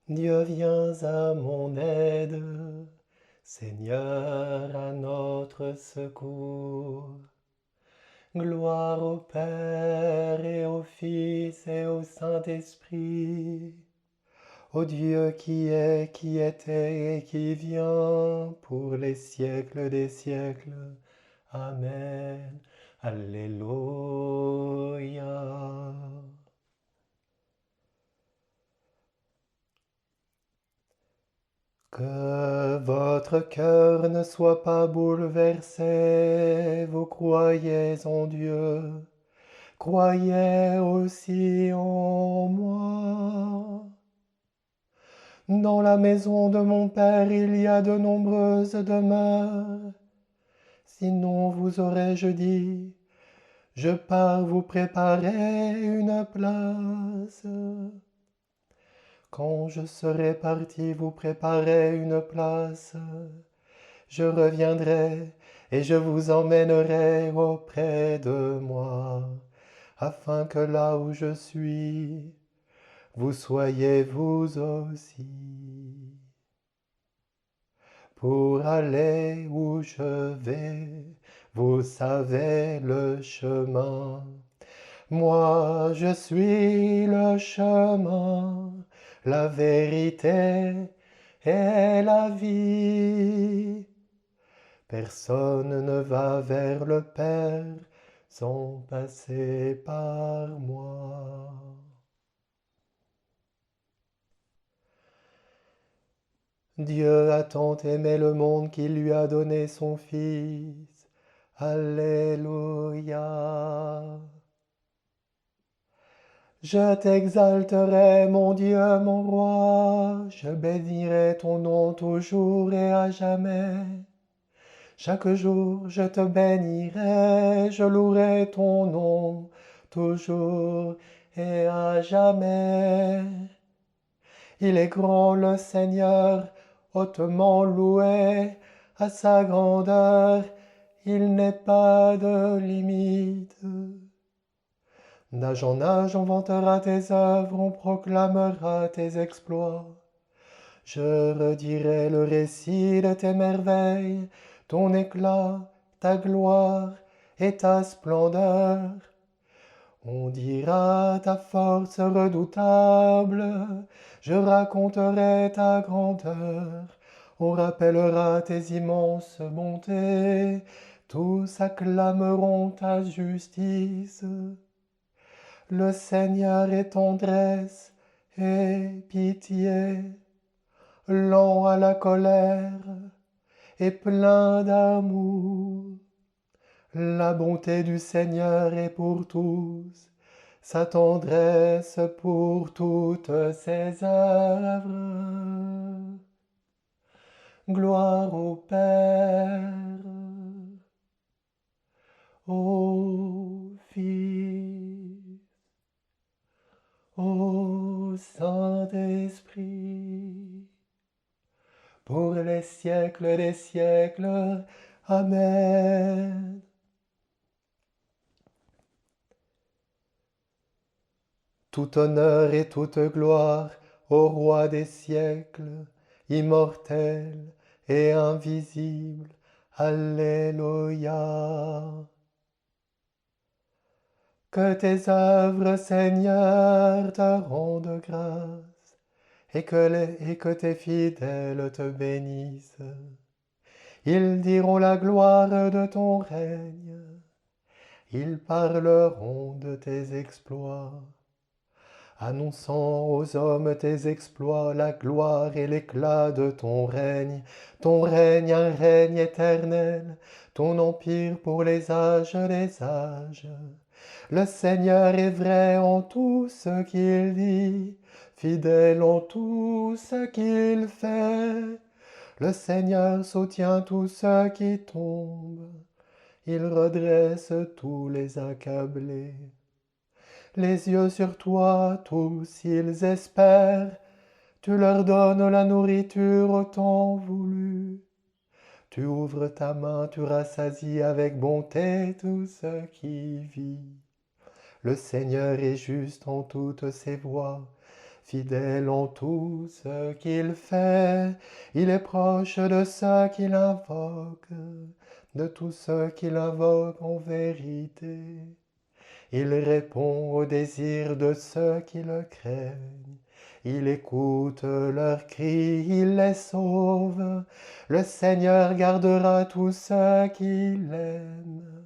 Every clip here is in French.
Dieu, viens à mon aide, Seigneur, à notre secours. Gloire au Père et au Fils et au Saint-Esprit, au Dieu qui est, qui était et qui vient pour les siècles des siècles. Amen. Alléluia. Que votre cœur ne soit pas bouleversé, vous croyez en Dieu, croyez aussi en moi. Dans la maison de mon Père, il y a de nombreuses demeures. Sinon vous aurais-je dit, je pars vous préparer une place. Quand je serai parti vous préparer une place, je reviendrai et je vous emmènerai auprès de moi, afin que là où je suis, vous soyez vous aussi. Pour aller où je vais, vous savez le chemin. Moi, je suis le chemin, la vérité et la vie. Personne ne va vers le Père sans passer par moi. Dieu a tant aimé le monde qu'il lui a donné son Fils. Alléluia. Je t'exalterai, mon Dieu, mon roi, je bénirai ton nom toujours et à jamais. Chaque jour je te bénirai, je louerai ton nom, toujours et à jamais. Il est grand le Seigneur, hautement loué, à sa grandeur, il n'est pas de limite. D'âge en âge, on vantera tes œuvres, on proclamera tes exploits. Je redirai le récit de tes merveilles, ton éclat, ta gloire et ta splendeur. On dira ta force redoutable, je raconterai ta grandeur. On rappellera tes immenses bontés, tous acclameront ta justice. Le Seigneur est tendresse et pitié, lent à la colère et plein d'amour. La bonté du Seigneur est pour tous, sa tendresse pour toutes ses œuvres. Gloire au Père, au Fils, au Saint-Esprit, pour les siècles des siècles. Amen. Tout honneur et toute gloire au Roi des siècles, immortel et invisible. Alléluia. Que tes œuvres, Seigneur, te rendent grâce, et que tes fidèles te bénissent. Ils diront la gloire de ton règne, ils parleront de tes exploits, annonçant aux hommes tes exploits, la gloire et l'éclat de ton règne, un règne éternel, ton empire pour les âges des âges. Le Seigneur est vrai en tout ce qu'il dit, fidèle en tout ce qu'il fait. Le Seigneur soutient tous ceux qui tombent, il redresse tous les accablés. Les yeux sur toi, tous ils espèrent, tu leur donnes la nourriture au temps voulu. Tu ouvres ta main, tu rassasies avec bonté tout ce qui vit. Le Seigneur est juste en toutes ses voies, Fidèle en tout ce qu'il fait, il est proche de ceux qu'il invoque, de tous ceux qu'il invoque en vérité. Il répond aux désirs de ceux qui le craignent. Il écoute leurs cris, il les sauve. Le Seigneur gardera tous ceux qui l'aiment,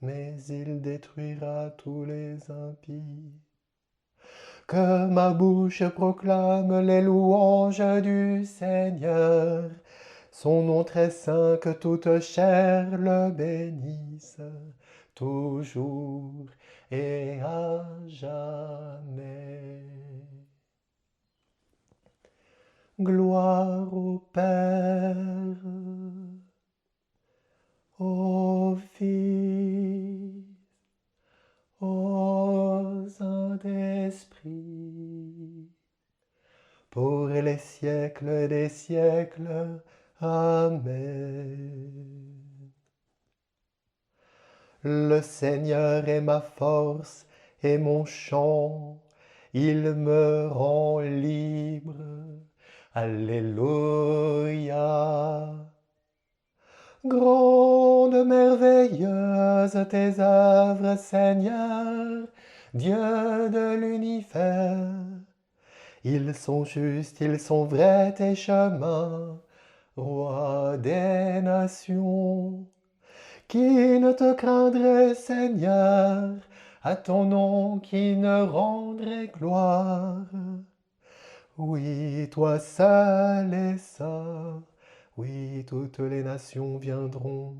mais il détruira tous les impies. Que ma bouche proclame les louanges du Seigneur, son nom très saint, que toute chair le bénisse, toujours et à jamais. Gloire au Père, au Fils, au Saint-Esprit, pour les siècles des siècles. Amen. Le Seigneur est ma force et mon chant, il me rend libre. Alléluia. Grande, merveilleuse tes œuvres, Seigneur, Dieu de l'univers. Ils sont justes, ils sont vrais tes chemins, Roi des nations. Qui ne te craindrait, Seigneur, à ton nom qui ne rendrait gloire? Oui, toi seul es saint, oui, toutes les nations viendront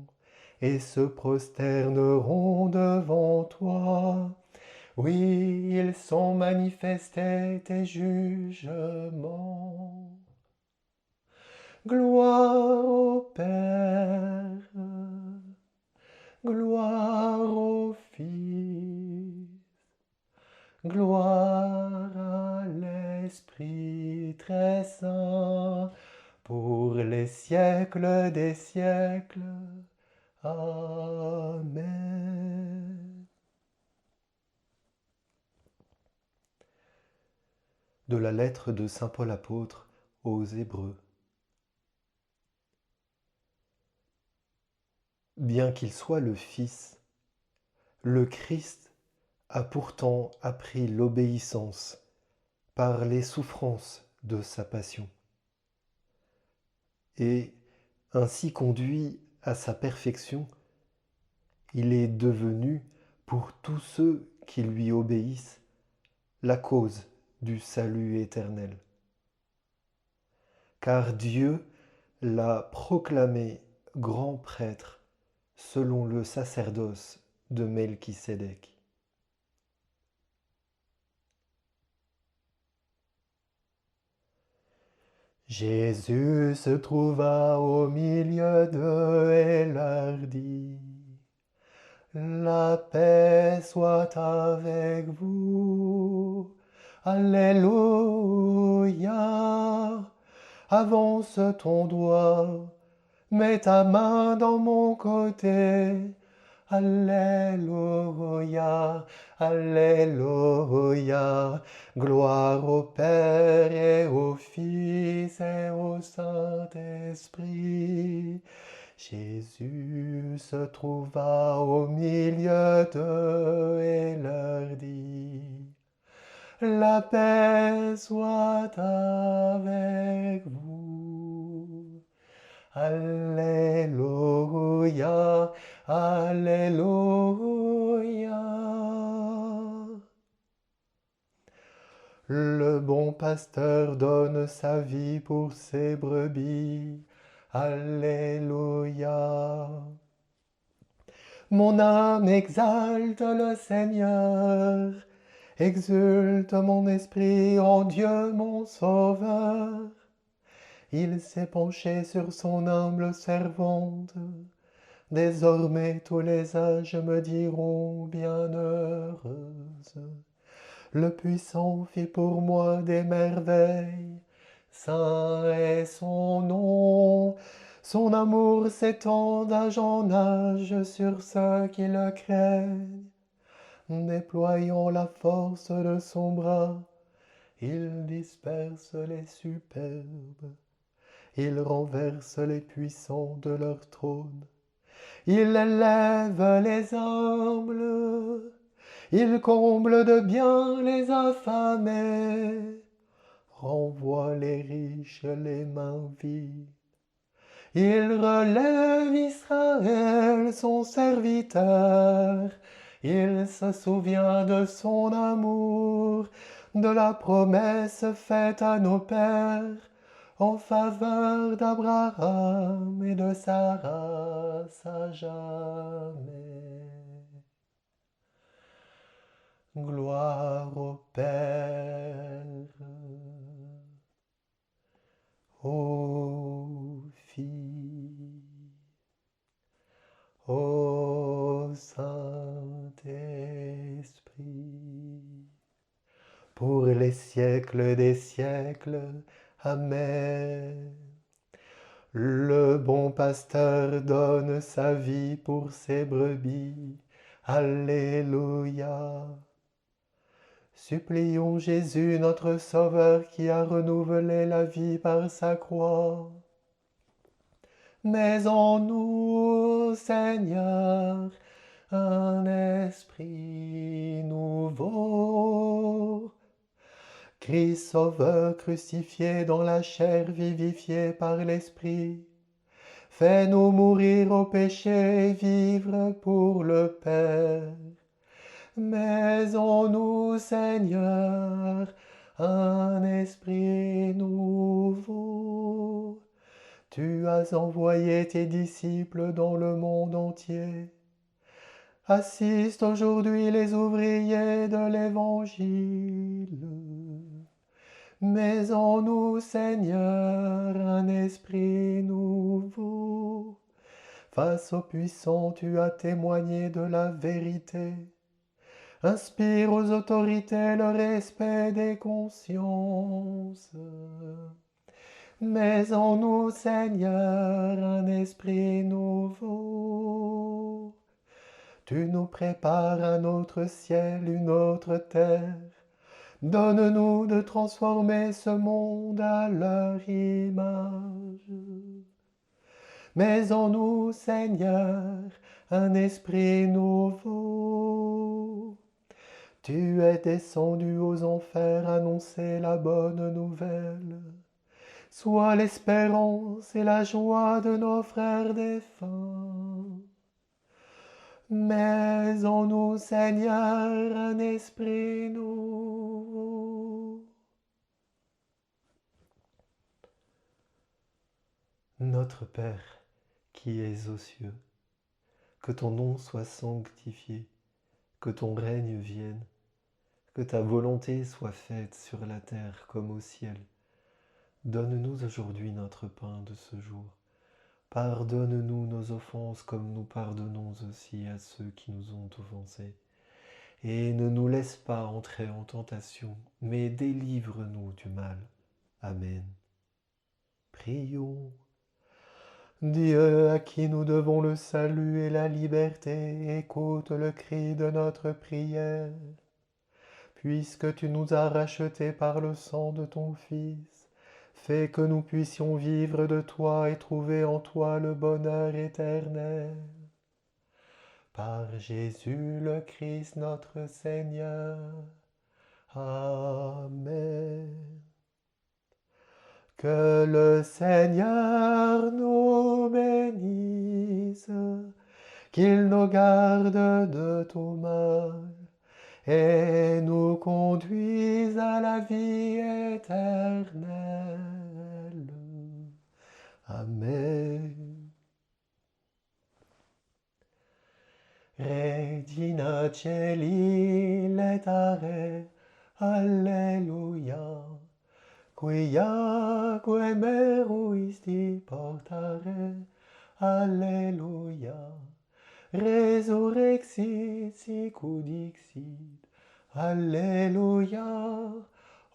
et se prosterneront devant toi. Oui, ils sont manifestés tes jugements. Gloire au Père, gloire au Fils, gloire à l'Esprit très saint, pour les siècles des siècles. Amen. De la lettre de saint Paul apôtre aux Hébreux. Bien qu'il soit le Fils, le Christ a pourtant appris l'obéissance par les souffrances de sa passion, et ainsi conduit à sa perfection, il est devenu, pour tous ceux qui lui obéissent, la cause du salut éternel. Car Dieu l'a proclamé grand prêtre selon le sacerdoce de Melchisédek. Jésus se trouva au milieu d'eux et leur dit: La paix soit avec vous. Alléluia. Avance ton doigt, mets ta main dans mon côté. Alléluia, Alléluia. Gloire au Père et au Fils et au Saint-Esprit. Jésus se trouva au milieu d'eux et leur dit: La paix soit avec vous. Alléluia, Alléluia. Le bon pasteur donne sa vie pour ses brebis. Alléluia. Mon âme exalte le Seigneur, exulte mon esprit en Dieu mon Sauveur. Il s'est penché sur son humble servante. Désormais tous les âges me diront bienheureuse. Le Puissant fit pour moi des merveilles. Saint est son nom. Son amour s'étend d'âge en âge sur ceux qui le craignent. Déployant la force de son bras, il disperse les superbes. Il renverse les puissants de leur trône. Il élève les humbles. Il comble de bien les affamés. Renvoie les riches les mains vides. Il relève Israël, son serviteur. Il se souvient de son amour, de la promesse faite à nos pères, en faveur d'Abraham et de sa race à jamais. Gloire au Père, au Fils, au Saint-Esprit, pour les siècles des siècles. Amen. Le bon pasteur donne sa vie pour ses brebis. Alléluia. Supplions Jésus, notre Sauveur, qui a renouvelé la vie par sa croix. Mets en nous, Seigneur, un esprit nouveau. Christ Sauveur crucifié dans la chair, vivifié par l'Esprit, fais-nous mourir au péché et vivre pour le Père. Mets en nous, Seigneur, un esprit nouveau. Tu as envoyé tes disciples dans le monde entier. Assiste aujourd'hui les ouvriers de l'Évangile. Mets en nous, Seigneur, un esprit nouveau. Face aux puissants, tu as témoigné de la vérité. Inspire aux autorités le respect des consciences. Mets en nous, Seigneur, un esprit nouveau. Tu nous prépares un autre ciel, une autre terre. Donne-nous de transformer ce monde à leur image. Mets en nous, Seigneur, un esprit nouveau. Tu es descendu aux enfers annoncer la bonne nouvelle. Sois l'espérance et la joie de nos frères défunts. Mets en nous, Seigneur, un esprit nouveau. Notre Père, qui es aux cieux, que ton nom soit sanctifié, que ton règne vienne, que ta volonté soit faite sur la terre comme au ciel. Donne-nous aujourd'hui notre pain de ce jour. Pardonne-nous nos offenses comme nous pardonnons aussi à ceux qui nous ont offensés. Et ne nous laisse pas entrer en tentation, mais délivre-nous du mal. Amen. Prions. Dieu, à qui nous devons le salut et la liberté, écoute le cri de notre prière. Puisque tu nous as rachetés par le sang de ton Fils, fais que nous puissions vivre de toi et trouver en toi le bonheur éternel. Par Jésus le Christ notre Seigneur. Amen. Que le Seigneur nous bénisse, qu'il nous garde de tout mal et nous conduise à la vie éternelle. Amen. Regina Celi letare, Alleluia. Quiaque meruisti portare, Alleluia. Resurrexit sicut dixit, Alleluia.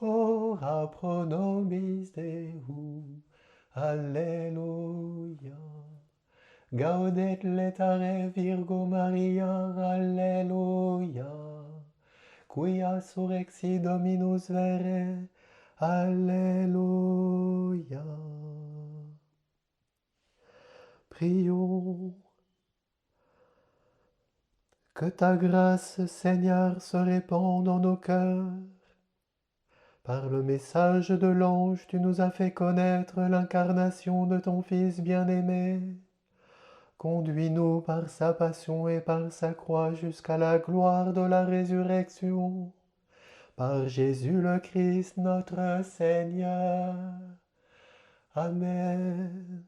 Ora pro nobis Deo, Alleluia. Gaudet letare Virgo Maria, Alleluia. Quia surrexit Dominus vere, Alléluia. Prions. Que ta grâce, Seigneur, se répande dans nos cœurs. Par le message de l'ange, tu nous as fait connaître l'incarnation de ton Fils bien-aimé. Conduis-nous par sa passion et par sa croix jusqu'à la gloire de la résurrection. Par Jésus le Christ, notre Seigneur. Amen.